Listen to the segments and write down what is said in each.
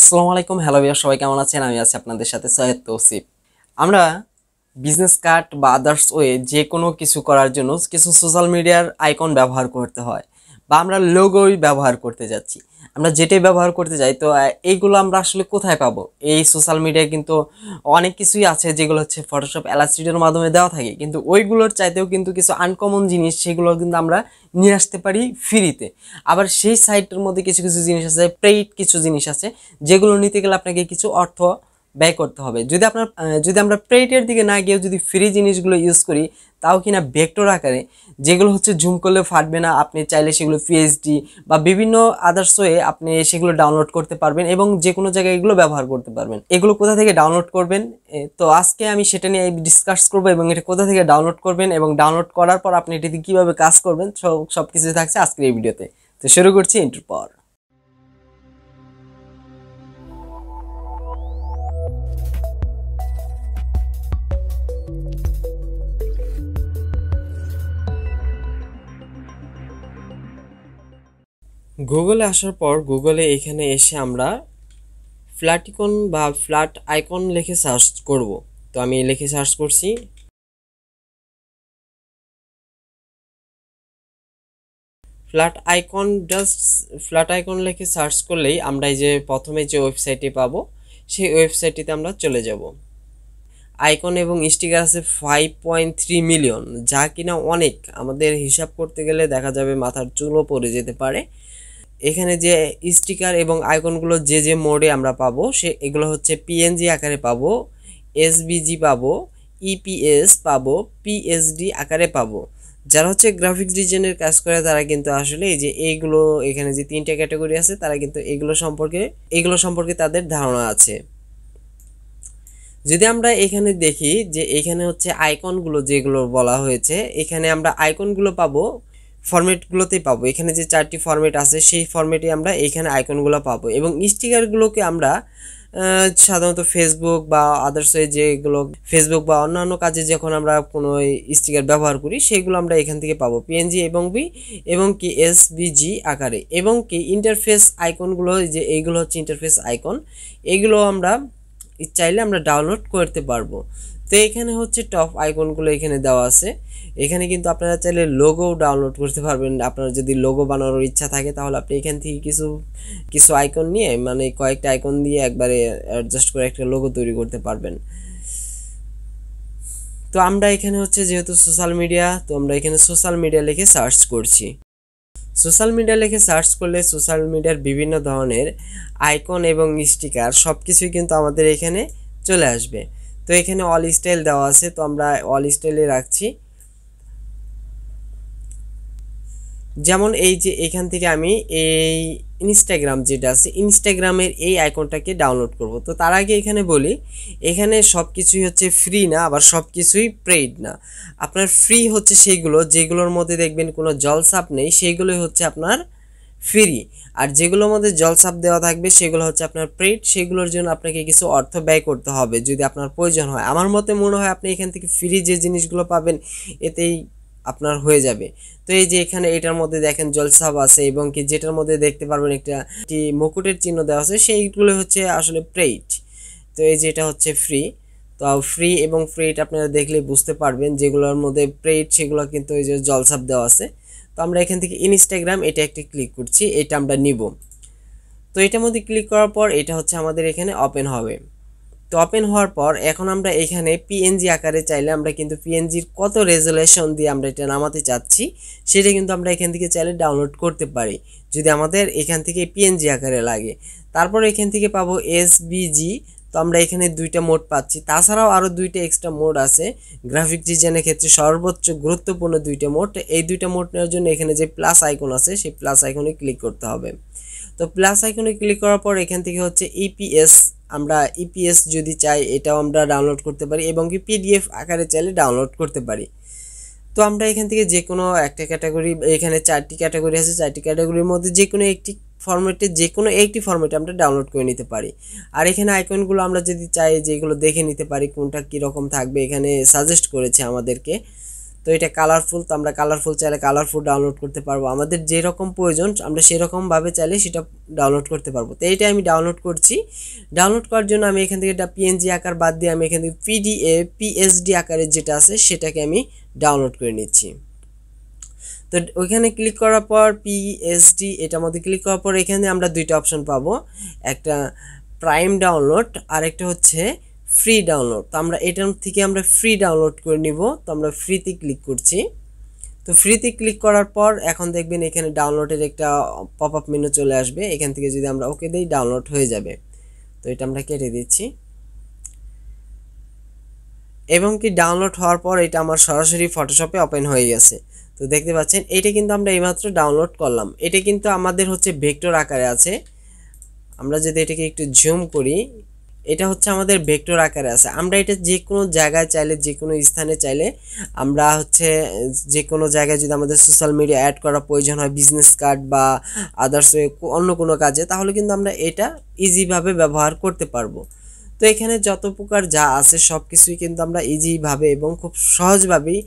আসসালামু আলাইকুম, hello viewer, সবাই কেমন আছেন? আমি আছি আপনাদের সাথে সৈয়দ তৌসিফ। আমরা বিজনেস কার্ড বা আদার্স ওয়ে যে কোনো কিছু করার জন্য কিছু সোশ্যাল মিডিয়ার আইকন ব্যবহার করতে হয়, বা আমরা লোগোই ব্যবহার করতে যাচ্ছি, আমরা যেটাই ব্যবহার করতে যাই। তো এইগুলো আমরা আসলে কোথায় পাবো? এই সোশ্যাল মিডিয়ায় কিন্তু অনেক কিছুই আছে যেগুলো হচ্ছে ফটোশপ, ইলাস্ট্রেটরের মাধ্যমে দেওয়া থাকে, কিন্তু ওইগুলোর চাইতেও কিন্তু কিছু আনকমন জিনিস সেগুলো কিন্তু আমরা নিয়ে আসতে পারি ফ্রিতে। আবার সেই সাইটের মধ্যে কিছু কিছু জিনিস আছে, পেইড কিছু জিনিস আছে, যেগুলো নিতে গেলে আপনাকে কিছু অর্থ ব্যয় করতে হবে। যদি আমরা পেইডের দিকে না গিয়ে যদি ফ্রি জিনিসগুলো ইউজ করি, তাও কিনা ভেক্টর আকারে, যেগুলো হচ্ছে জুম করলে ফাটবে না, আপনি চাইলে সেগুলো পিএইচডি বা বিভিন্ন আদার্স ওয়ে আপনি সেগুলো ডাউনলোড করতে পারবেন এবং যে কোনো জায়গায় এগুলো ব্যবহার করতে পারবেন। এগুলো কোথা থেকে ডাউনলোড করবেন, তো আজকে আমি সেটা নিয়ে ডিসকাস করবো, এবং এটা কোথা থেকে ডাউনলোড করবেন এবং ডাউনলোড করার পর আপনি এটিতে কীভাবে কাজ করবেন, সব কিছুই থাকছে আজকের এই ভিডিওতে। তো শুরু করছি ইন্ট্রোর পর। গুগলে আসার পর গুগলে এখানে এসে আমরা ফ্ল্যাটিকন বা ফ্ল্যাট আইকন লিখে সার্চ করব। তো আমি লিখে সার্চ করছি। ফ্ল্যাট আইকন লিখে সার্চ করলেই আমরা এই যে প্রথমে যে ওয়েবসাইটটি পাবো, সেই ওয়েবসাইটটিতে আমরা চলে যাব। আইকন এবং স্টিকার আছে 5.3 মিলিয়ন, যা কিনা অনেক। আমাদের হিসাব করতে গেলে দেখা যাবে মাথার চুলও পড়ে যেতে পারে। এখানে যে স্টিকার এবং আইকনগুলো যে যে মোডে আমরা পাবো, এগুলো হচ্ছে পিএনজি আকারে পাবো, এসভিজি পাবো, ইপিএস পাবো, পিএসডি আকারে পাবো। যারা হচ্ছে গ্রাফিক্স ডিজাইনের কাজ করে তারা কিন্তু আসলে এই যে এইগুলো, এখানে যে তিনটা ক্যাটাগরি আছে, তারা কিন্তু এগুলো সম্পর্কে তাদের ধারণা আছে। যদি আমরা এখানে দেখি যে এখানে হচ্ছে আইকনগুলো যেগুলো বলা হয়েছে, এখানে আমরা আইকনগুলো পাবো ফরম্যাটগুলোতেই পাবো। এখানে যে 4টি ফরম্যাট আছে সেই ফরম্যাটে আমরা এখানে আইকনগুলো পাবো, এবং স্টিকারগুলোকে আমরা সাধারণত ফেসবুক বা আদার্স যেগুলো ফেসবুক বা অন্যান্য কাজে যখন আমরা কোনো স্টিকার ব্যবহার করি, সেগুলো আমরা এখান থেকে পাবো পিএনজি এবং কি এসভিজি আকারে। এবং কি ইন্টারফেস আইকনগুলো, যে এইগুলো হচ্ছে ইন্টারফেস আইকন, এগুলো আমরা চাইলে আমরা ডাউনলোড করতে পারবো। তো এখানে হচ্ছে টপ আইকনগুলো এখানে দেওয়া আছে। এখানে কিন্তু আপনারা চাইলে লোগো ডাউনলোড করতে পারবেন। আপনার যদি লোগো বানানোর ইচ্ছা থাকে তাহলে আপনি এখান থেকে কিছু আইকন নিয়ে, মানে কয়েকটা আইকন দিয়ে একবারে অ্যাডজাস্ট করে একটা লোগো তৈরি করতে পারবেন। তো আমরা এখানে হচ্ছে যেহেতু সোশ্যাল মিডিয়া, তো আমরা এখানে সোশ্যাল মিডিয়া লিখে সার্চ করছি। সোশ্যাল মিডিয়া লিখে সার্চ করলে সোশ্যাল মিডিয়ার বিভিন্ন ধরনের আইকন এবং স্টিকার সব কিছুই কিন্তু আমাদের এখানে চলে আসবে। তো এখানে অল স্টাইল দেওয়া আছে, তো আমরা অল স্টাইলে রাখছি। যেমন এই যে এখান থেকে আমি এই ইনস্টাগ্রাম যেটা আছে, ইনস্টাগ্রামের এই আইকনটাকে ডাউনলোড করব। তো তার আগে এখানে বলি, এখানে সব কিছুই হচ্ছে ফ্রি না, আবার সব কিছুই পেইড না। আপনার ফ্রি হচ্ছে সেইগুলো যেগুলোর মধ্যে দেখবেন কোনো জলছাপ নেই, সেইগুলোই হচ্ছে আপনার ফ্রি। আর যেগুলোর মধ্যে জলছাপ দেওয়া থাকবে সেগুলো হচ্ছে আপনার পেইড, সেগুলোর জন্য আপনাকে কিছু অর্থ ব্যয় করতে হবে যদি আপনার প্রয়োজন হয়। আমার মতে মনে হয় আপনি এখান থেকে ফ্রি যে জিনিসগুলো পাবেন এতেই আপনার হয়ে যাবে। তো এই যে এখানে এটার মধ্যে দেখেন জলছাপ আছে, এবং কি যেটার মধ্যে দেখতে পারবেন একটি মুকুটের চিহ্ন দেওয়া আছে, সেইগুলো হচ্ছে আসলে পেইড। তো এই যে এটা হচ্ছে ফ্রি। তো ফ্রি এবং পেইড আপনারা দেখলে বুঝতে পারবেন, যেগুলোর মধ্যে পেইড সেগুলো কিন্তু এই যে জলছাপ দেওয়া আছে। তো আমরা এখান থেকে ইনস্টাগ্রাম এটা একটি ক্লিক করছি, এটা আমরা নিব। তো এটার মধ্যে ক্লিক করার পর এটা হচ্ছে আমাদের এখানে ওপেন হবে। তো ওপেন হওয়ার পর এখন আমরা এখানে পিএনজি আকারে চাইলে আমরা কিন্তু পিএনজির কত রেজুলেশন দিয়ে আমরা এটা নামাতে চাচ্ছি সেটা কিন্তু আমরা এখান থেকে চাইলে ডাউনলোড করতে পারি, যদি আমাদের এখান থেকে পিএনজি আকারে লাগে। তারপর এখান থেকে পাবো এসভিজি। তো আমরা এখানে 2টা মোড পাচ্ছি, তাছাড়াও আরও 2টা এক্সট্রা মোড আছে। গ্রাফিক ডিজাইনের ক্ষেত্রে সর্বোচ্চ গুরুত্বপূর্ণ 2টা মোড। এই 2টা মোড নেওয়ার জন্য এখানে যে প্লাস আইকন আছে সেই প্লাস আইকনে ক্লিক করতে হবে। তো প্লাস আইকনে ক্লিক করার পর এখান থেকে হচ্ছে ইপিএস, আমরা ইপিএস যদি চাই এটাও আমরা ডাউনলোড করতে পারি, এবং কি পিডিএফ আকারে চাইলে ডাউনলোড করতে পারি। তো আমরা এখান থেকে যে কোনো একটা ক্যাটাগরি, এখানে 4টি ক্যাটাগরি আছে, 4টি ক্যাটাগরির মধ্যে যে কোনো একটি ফরম্যাটে আমরা ডাউনলোড করে নিতে পারি। আর এখানে আইকনগুলো আমরা যদি চাই যেগুলো দেখে নিতে পারি কোনটা কীরকম থাকবে, এখানে সাজেস্ট করেছে আমাদেরকে। তো এটা কালারফুল, তো আমরা কালারফুল চাইলে কালারফুল ডাউনলোড করতে পারবো, আমাদের যেরকম প্রয়োজন আমরা সেরকমভাবে চাইলে সেটা ডাউনলোড করতে পারবো। তো এইটা আমি ডাউনলোড করছি। ডাউনলোড করার জন্য আমি এখান থেকে একটা PNG আকার বাদ দিয়ে আমি এখান থেকে PSD আকারের যেটা আছে সেটাকে আমি ডাউনলোড করে নিচ্ছি। তো ওইখানে ক্লিক করার পর PSD এটার মধ্যে ক্লিক করার পর এখানে আমরা দুইটা অপশন পাবো, একটা প্রাইম ডাউনলোড আর একটা হচ্ছে ফ্রি ডাউনলোড। তো আমরা এটার থেকে আমরা ফ্রি ডাউনলোড করে নিব। তো আমরা ফ্রিতে ক্লিক করছি। তো ফ্রিতে ক্লিক করার পর এখন দেখবেন এখানে ডাউনলোডের একটা পপ আপ মেনু চলে আসবে, এখান থেকে যদি আমরা ওকে দিই ডাউনলোড হয়ে যাবে। তো এটা আমরা কেটে দিচ্ছি এবং কি ডাউনলোড হওয়ার পর এটা আমার সরাসরি ফটোশপে ওপেন হয়ে গেছে। তো দেখতে পাচ্ছেন এটা কিন্তু আমরা এইমাত্র ডাউনলোড করলাম, এটা কিন্তু আমাদের হচ্ছে ভেক্টর আকারে আছে। আমরা যদি এটাকে একটু জুম করি, এটা হচ্ছে আমাদের ভেক্টর আকারে আছে। আমরা এটা যে কোনো জায়গায় চাইলে, যে কোনো স্থানে চাইলে আমরা হচ্ছে যে কোনো জায়গায় যদি আমাদের সোশ্যাল মিডিয়া অ্যাড করা প্রয়োজন হয়, বিজনেস কার্ড বা আদার্স অন্য কোনো কাজে, তাহলে কিন্তু আমরা এটা ইজিভাবে ব্যবহার করতে পারবো। তো এখানে যত প্রকার যা আছে সব কিছুই কিন্তু আমরা ইজিভাবে এবং খুব সহজভাবেই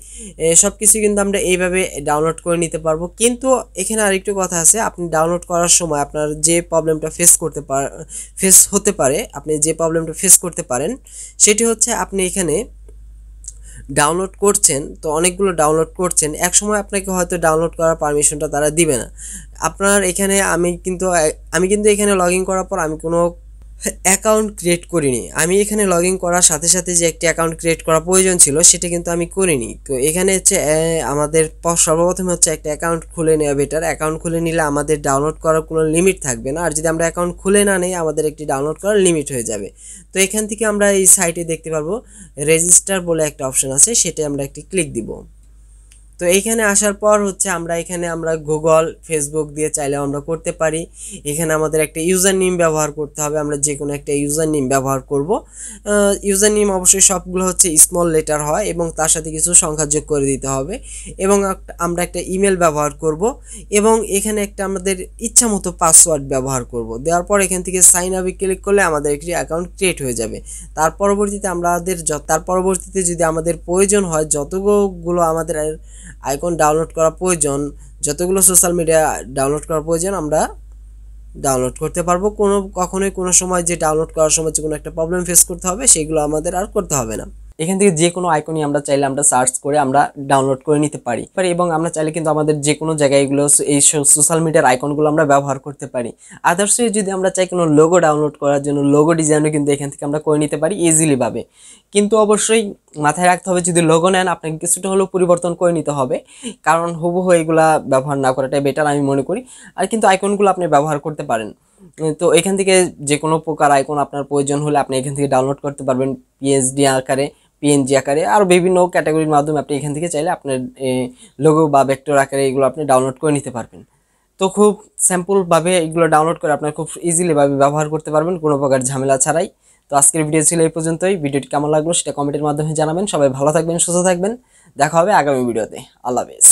সব কিছুই কিন্তু আমরা এইভাবে ডাউনলোড করে নিতে পারবো। কিন্তু এখানে আরেকটু কথা আছে, আপনি ডাউনলোড করার সময় আপনার যে প্রবলেমটা ফেস হতে পারে, আপনি যে প্রবলেমটা ফেস করতে পারেন সেটি হচ্ছে আপনি এখানে ডাউনলোড করছেন, তো অনেকগুলো ডাউনলোড করছেন, এক সময় আপনাকে হয়তো ডাউনলোড করার পারমিশনটা তারা দিবে না। আপনার এখানে আমি কিন্তু এখানে লগ ইন করার পর আমি কোনো অ্যাকাউন্ট ক্রিয়েট করিনি। আমি এখানে লগ ইন করার সাথে সাথে যে একটি অ্যাকাউন্ট ক্রিয়েট করা প্রয়োজন ছিল সেটা কিন্তু আমি করিনি। তো এখানে হচ্ছে আমাদের সর্বপ্রথমে হচ্ছে একটা অ্যাকাউন্ট খুলে নেওয়া বেটার। অ্যাকাউন্ট খুলে নিলে আমাদের ডাউনলোড করার কোনো লিমিট থাকবে না, আর যদি আমরা অ্যাকাউন্ট খুলে না নেই আমাদের একটি ডাউনলোড করার লিমিট হয়ে যাবে। তো এখান থেকে আমরা এই সাইটে দেখতে পারবো রেজিস্টার বলে একটা অপশন আছে, সেটা আমরা একটি ক্লিক দিব। তো এইখানে আসার পর হচ্ছে আমরা গুগল, ফেসবুক দিয়ে চাইলেও আমরা করতে পারি। এখানে আমাদের একটা ইউজার নেম ব্যবহার করতে হবে, আমরা যে কোনো একটা ইউজার নেম ব্যবহার করব। ইউজার নেম অবশ্যই সবগুলো হচ্ছে স্মল লেটার হয় এবং তার সাথে কিছু সংখ্যা যোগ করে দিতে হবে, এবং আমরা একটা ইমেল ব্যবহার করব এবং এখানে একটা আমাদের ইচ্ছা মতো পাসওয়ার্ড ব্যবহার করব। দেওয়ার পর এখান থেকে সাইন আপে ক্লিক করলে আমাদের একটি অ্যাকাউন্ট ক্রিয়েট হয়ে যাবে। তার পরবর্তীতে যদি আমাদের প্রয়োজন হয়, যতগুলো আমাদের আইকন ডাউনলোড করা প্রয়োজন, যতগুলো সোশ্যাল মিডিয়া ডাউনলোড করা প্রয়োজন আমরা ডাউনলোড করতে পারবো। কখনোই কোনো সময় যে ডাউনলোড করার সময় যে কোনো একটা প্রবলেম ফেস করতে হবে সেগুলো আমাদের আর করতে হবে না। এখান থেকে যে কোনো আইকনই আমরা চাইলে আমরা সার্চ করে আমরা ডাউনলোড করে নিতে পারি, এবং আমরা চাইলে কিন্তু আমাদের যে কোনো জায়গায় এগুলো এই সোশ্যাল মিডিয়ার আইকনগুলো আমরা ব্যবহার করতে পারি। আদার্স যদি আমরা চাই কোনো লোগো ডাউনলোড করার জন্য লোগো ডিজাইনও কিন্তু এখান থেকে আমরা করে নিতে পারি ইজিলিভাবে। কিন্তু অবশ্যই মাথায় রাখতে হবে, যদি লোগো নেন আপনাকে কিছুটা হলেও পরিবর্তন করে নিতে হবে, কারণ হুবহু এগুলা ব্যবহার না করাটাই বেটার আমি মনে করি। আর কিন্তু আইকনগুলো আপনি ব্যবহার করতে পারেন। তো এখান থেকে যে কোনো প্রকার আইকন আপনার প্রয়োজন হলে আপনি এখান থেকে ডাউনলোড করতে পারবেন PNG আকারে আর বিভিন্ন ক্যাটাগরির মাধ্যমে আপনি এখান থেকে চাইলে আপনার লোগো বা ভেক্টর আকারে এগুলো আপনি ডাউনলোড করে নিতে পারবেন। তো খুব সিম্পলভাবে এগুলো ডাউনলোড করে আপনার খুব ইজিলিভাবে ব্যবহার করতে পারবেন কোনো প্রকার ঝামেলা ছাড়াই। তো আজকের ভিডিও ছিল এই পর্যন্তই। ভিডিওটি কেমন লাগলো সেটা কমেন্টের মাধ্যমে জানাবেন। সবাই ভালো থাকবেন, সুস্থ থাকবেন। দেখা হবে আগামী ভিডিওতে। আল্লাহ হাফেজ।